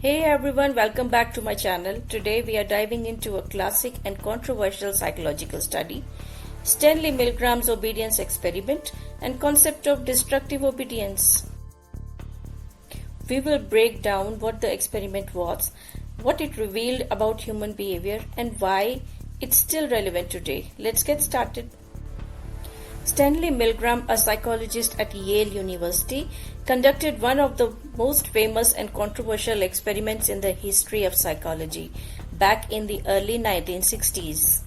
Hey everyone, welcome back to my channel. Today we are diving into a classic and controversial psychological study, Stanley Milgram's obedience experiment and concept of destructive obedience. We will break down what the experiment was, what it revealed about human behavior, and why it's still relevant today. Let's get started. Stanley Milgram, a psychologist at Yale University, conducted one of the most famous and controversial experiments in the history of psychology back in the early 1960s.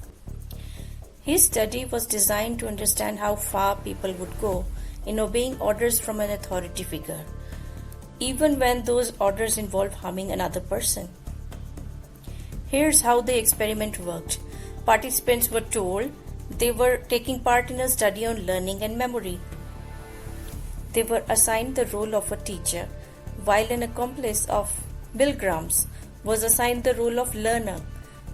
His study was designed to understand how far people would go in obeying orders from an authority figure, even when those orders involved harming another person. Here's how the experiment worked. Participants were told they were taking part in a study on learning and memory. They were assigned the role of a teacher, while an accomplice of Milgram's was assigned the role of learner.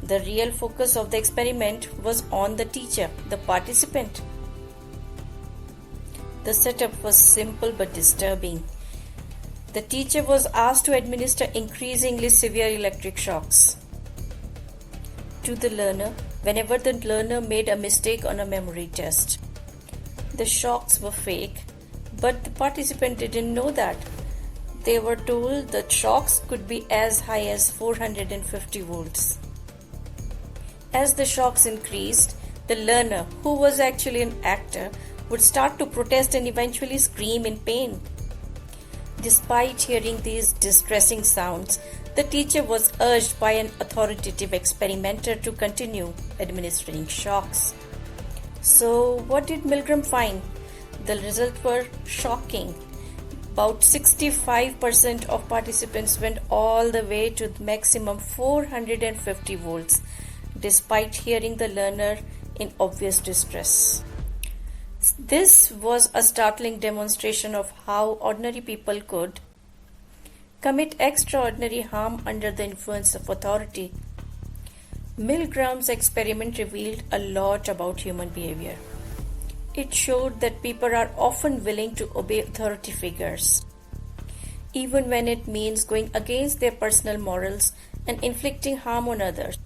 The real focus of the experiment was on the teacher, the participant. The setup was simple but disturbing. The teacher was asked to administer increasingly severe electric shocks to the learner whenever the learner made a mistake on a memory test. The shocks were fake, but the participant didn't know that. They were told that shocks could be as high as 450 volts. As the shocks increased, the learner, who was actually an actor, would start to protest and eventually scream in pain. Despite hearing these distressing sounds, the teacher was urged by an authoritative experimenter to continue administering shocks. So, what did Milgram find? The results were shocking. About 65% of participants went all the way to the maximum 450 volts, despite hearing the learner in obvious distress. This was a startling demonstration of how ordinary people could commit extraordinary harm under the influence of authority. Milgram's experiment revealed a lot about human behavior. It showed that people are often willing to obey authority figures, even when it means going against their personal morals and inflicting harm on others.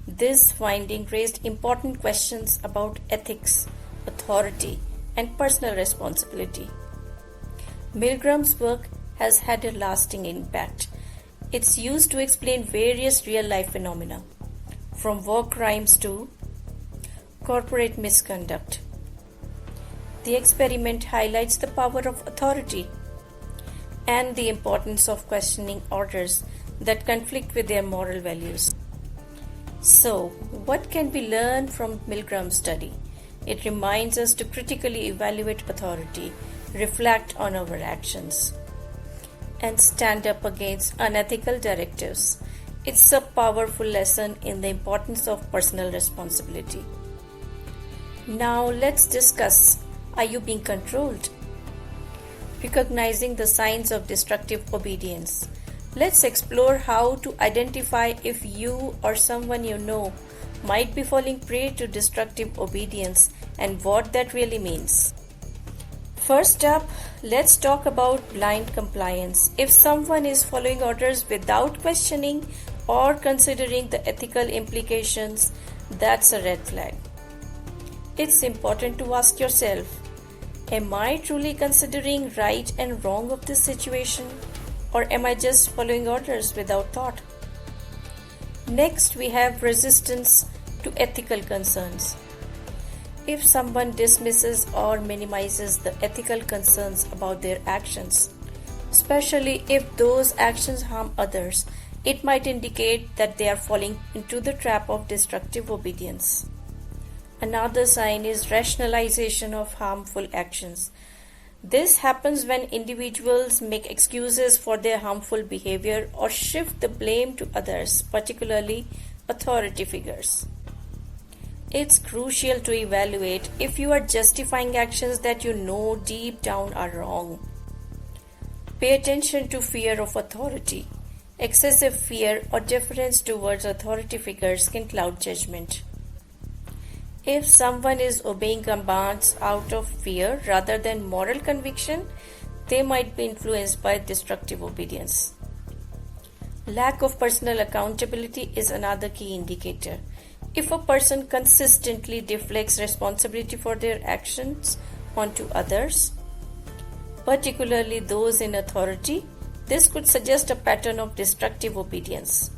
This finding raised important questions about ethics, authority, and personal responsibility. Milgram's work has had a lasting impact. It's used to explain various real-life phenomena, from war crimes to corporate misconduct. The experiment highlights the power of authority and the importance of questioning orders that conflict with their moral values. So, what can we learn from Milgram's study? It reminds us to critically evaluate authority, reflect on our actions, and stand up against unethical directives. It's a powerful lesson in the importance of personal responsibility. Now let's discuss, are you being controlled? Recognizing the signs of destructive obedience. Let's explore how to identify if you or someone you know might be falling prey to destructive obedience and what that really means. First up, let's talk about blind compliance. If someone is following orders without questioning or considering the ethical implications, that's a red flag. It's important to ask yourself, am I truly considering right and wrong of this situation, or am I just following orders without thought? Next, we have resistance to ethical concerns. If someone dismisses or minimizes the ethical concerns about their actions, especially if those actions harm others, it might indicate that they are falling into the trap of destructive obedience. Another sign is rationalization of harmful actions. This happens when individuals make excuses for their harmful behavior or shift the blame to others, particularly authority figures. It's crucial to evaluate if you are justifying actions that you know deep down are wrong. Pay attention to fear of authority. Excessive fear or deference towards authority figures can cloud judgment. If someone is obeying commands out of fear rather than moral conviction, they might be influenced by destructive obedience. Lack of personal accountability is another key indicator. If a person consistently deflects responsibility for their actions onto others, particularly those in authority, this could suggest a pattern of destructive obedience.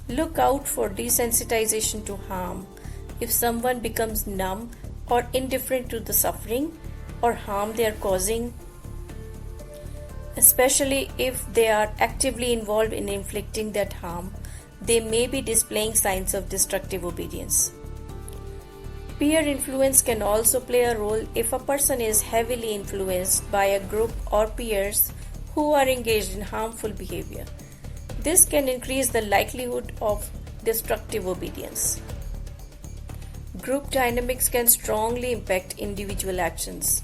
Look out for desensitization to harm. If someone becomes numb or indifferent to the suffering or harm they are causing, especially if they are actively involved in inflicting that harm, they may be displaying signs of destructive obedience. Peer influence can also play a role if a person is heavily influenced by a group or peers who are engaged in harmful behavior. This can increase the likelihood of destructive obedience. Group dynamics can strongly impact individual actions.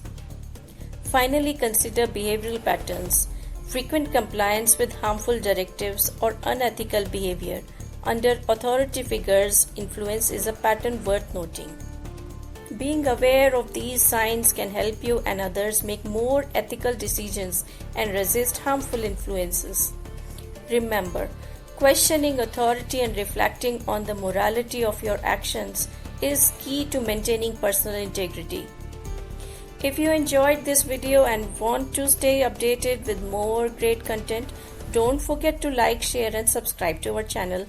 Finally, consider behavioral patterns. Frequent compliance with harmful directives or unethical behavior under authority figures' influence is a pattern worth noting. Being aware of these signs can help you and others make more ethical decisions and resist harmful influences. Remember, questioning authority and reflecting on the morality of your actions is key to maintaining personal integrity. If you enjoyed this video and want to stay updated with more great content, don't forget to like, share and subscribe to our channel.